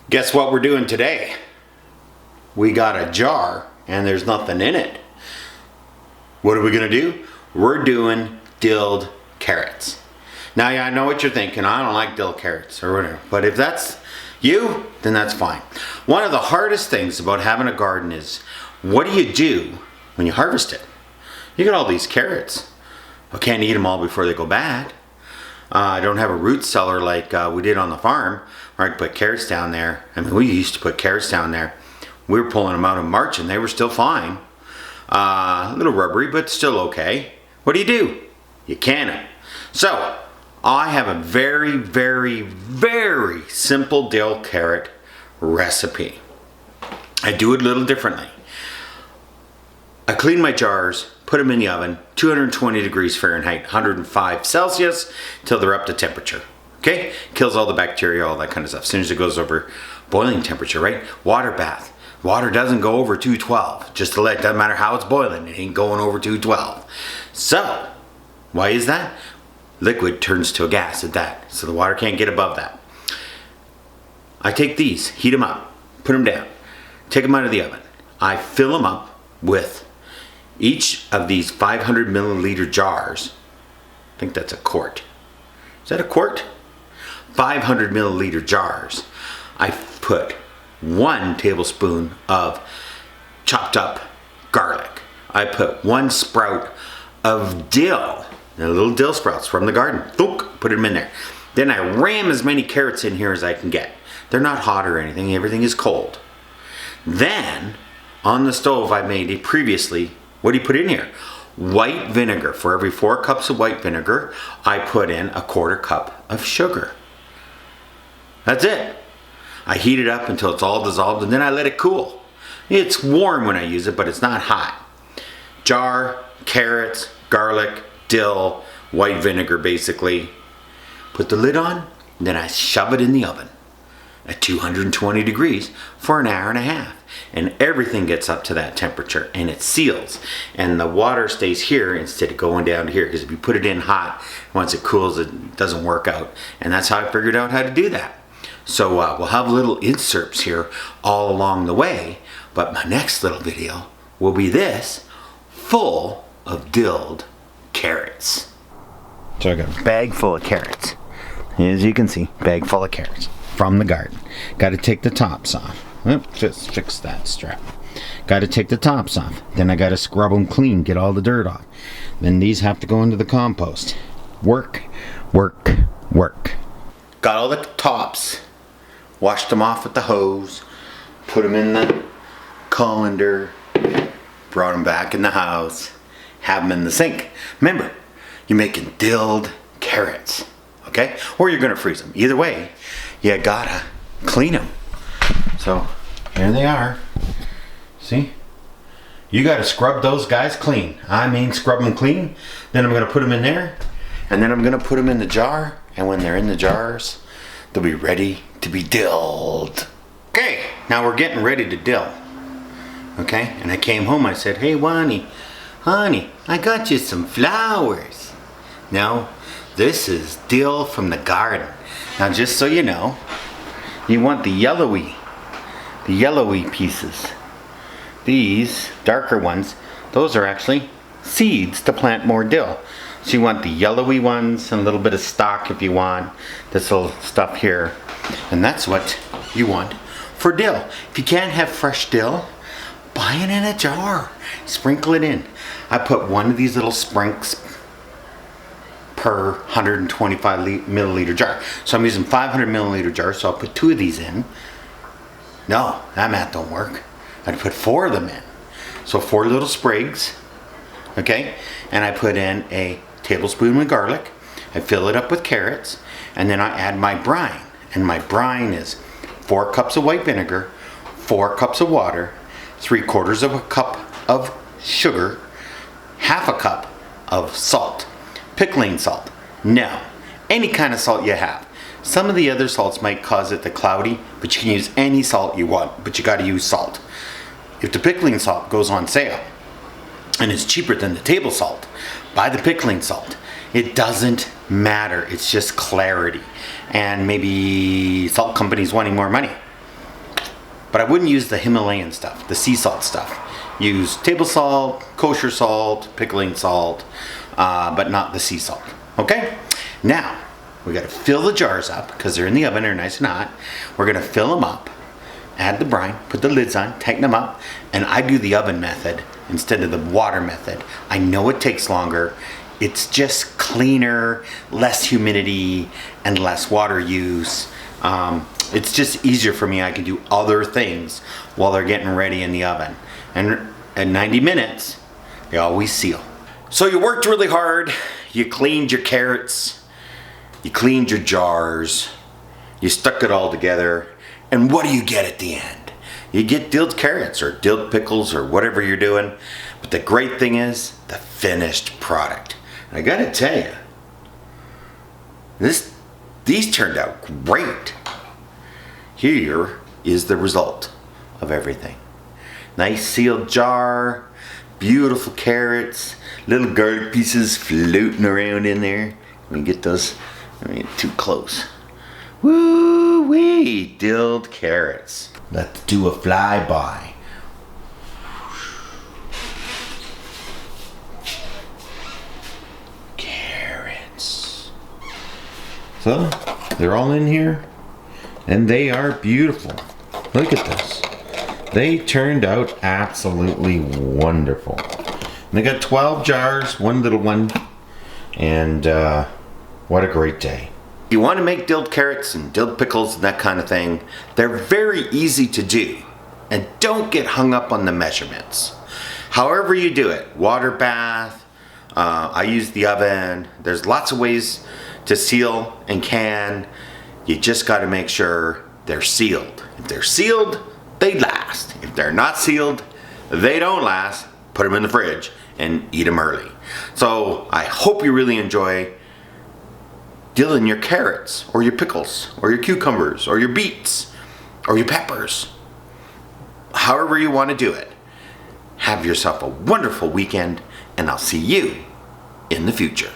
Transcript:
Guess what we're doing today? We got a jar and there's nothing in it. What are we gonna do? We're doing dilled carrots. Now, yeah, I know what you're thinking. I don't like dill carrots or whatever. But if that's you, then that's fine. One of the hardest things about having a garden is, what do you do when you harvest it? You got all these carrots. I can't eat them all before they go bad. I don't have a root cellar like we did on the farm, where I could put carrots down there. I mean, we used to put carrots down there. We were pulling them out in March and they were still fine. A little rubbery, but still okay. What do? You can them. So, I have a very, very, very simple dill carrot recipe. I do it a little differently. I clean my jars, put them in the oven, 220 degrees Fahrenheit, 105 Celsius, till they're up to temperature. Okay? Kills all the bacteria, all that kind of stuff. As soon as it goes over boiling temperature, right? Water bath. Water doesn't go over 212. Just to let, doesn't matter how it's boiling, it ain't going over 212. So, why is that? Liquid turns to a gas at that, so the water can't get above that. I take these, heat them up, put them down, take them out of the oven. I fill them up with each of these 500 milliliter jars. I think that's a quart. Is that a quart? 500 milliliter jars. I put 1 tablespoon of chopped up garlic. I put 1 sprout of dill. Little dill sprouts from the garden. Thunk, put them in there. Then I ram as many carrots in here as I can get. They're not hot or anything. Everything is cold. Then, on the stove, I made it previously. What do you put in here? White vinegar. For every 4 cups of white vinegar, I put in a 1/4 cup of sugar. That's it. I heat it up until it's all dissolved, and then I let it cool. It's warm when I use it, but it's not hot. Jar, carrots, garlic, dill, white vinegar basically. Put the lid on, then I shove it in the oven at 220 degrees for an hour and a half. And everything gets up to that temperature and it seals. And the water stays here instead of going down to here, because if you put it in hot, once it cools, it doesn't work out. And that's how I figured out how to do that. So we'll have little inserts here all along the way, but my next little video will be this, full of dilled carrots. So I got a bag full of carrots. As you can see, bag full of carrots from the garden. Got to take the tops off. Just fix that strap. Got to take the tops off. Then I got to scrub them clean, get all the dirt off. Then these have to go into the compost. Work, work, work. Got all the tops. Washed them off with the hose. Put them in the colander. Brought them back in the house. Have them in the sink. Remember, you're making dilled carrots, okay? Or you're gonna freeze them. Either way, you gotta clean them. So, here they are. See? You gotta scrub those guys clean. I mean, scrub them clean. Then I'm gonna put them in there. And then I'm gonna put them in the jar. And when they're in the jars, they'll be ready to be dilled. Okay, now we're getting ready to dill. Okay, and I came home, I said, hey, Wani, honey, I got you some flowers. No, this is dill from the garden. Now, just so you know, you want the yellowy pieces. These darker ones, those are actually seeds to plant more dill. So you want the yellowy ones and a little bit of stock if you want. This little stuff here. And that's what you want for dill. If you can't have fresh dill, buy it in a jar. Sprinkle it in. I put 1 of these little sprinks per 125 milliliter jar. So I'm using 500 milliliter jars, so I'll put 2 of these in. No, that math don't work. I'd put 4 of them in. So 4 little sprigs, okay? And I put in a tablespoon of garlic. I fill it up with carrots, and then I add my brine. And my brine is 4 cups of white vinegar, 4 cups of water, 3/4 of a cup of sugar, 1/2 cup of salt. Pickling salt. No, any kind of salt you have. Some of the other salts might cause it to cloudy, but you can use any salt you want, but you gotta use salt. If the pickling salt goes on sale, and it's cheaper than the table salt, buy the pickling salt. It doesn't matter, it's just clarity. And maybe salt companies wanting more money. But I wouldn't use the Himalayan stuff, the sea salt stuff. Use table salt, kosher salt, pickling salt, but not the sea salt. Okay? Now, we got to fill the jars up because they're in the oven, they're nice and hot. We're going to fill them up, add the brine, put the lids on, tighten them up, and I do the oven method instead of the water method. I know it takes longer. It's just cleaner, less humidity, and less water use. It's just easier for me. I can do other things while they're getting ready in the oven. And at 90 minutes, they always seal. So you worked really hard. You cleaned your carrots. You cleaned your jars. You stuck it all together. And what do you get at the end? You get dilled carrots or dilled pickles or whatever you're doing. But the great thing is the finished product. And I gotta tell you, these turned out great. Here is the result of everything. Nice sealed jar, beautiful carrots, little garlic pieces floating around in there. Let me get those, I mean, too close. Woo-wee, dilled carrots. Let's do a flyby. Carrots. So, they're all in here, and they are beautiful. Look at this. They turned out absolutely wonderful. And they got 12 jars, one little one, and what a great day. If you want to make dilled carrots and dilled pickles and that kind of thing, they're very easy to do. And don't get hung up on the measurements. However you do it, water bath, I use the oven. There's lots of ways to seal and can. You just got to make sure they're sealed. If they're sealed, they last. If they're not sealed, they don't last. Put them in the fridge and eat them early. So I hope you really enjoy dilling your carrots or your pickles or your cucumbers or your beets or your peppers. However you want to do it. Have yourself a wonderful weekend, and I'll see you in the future.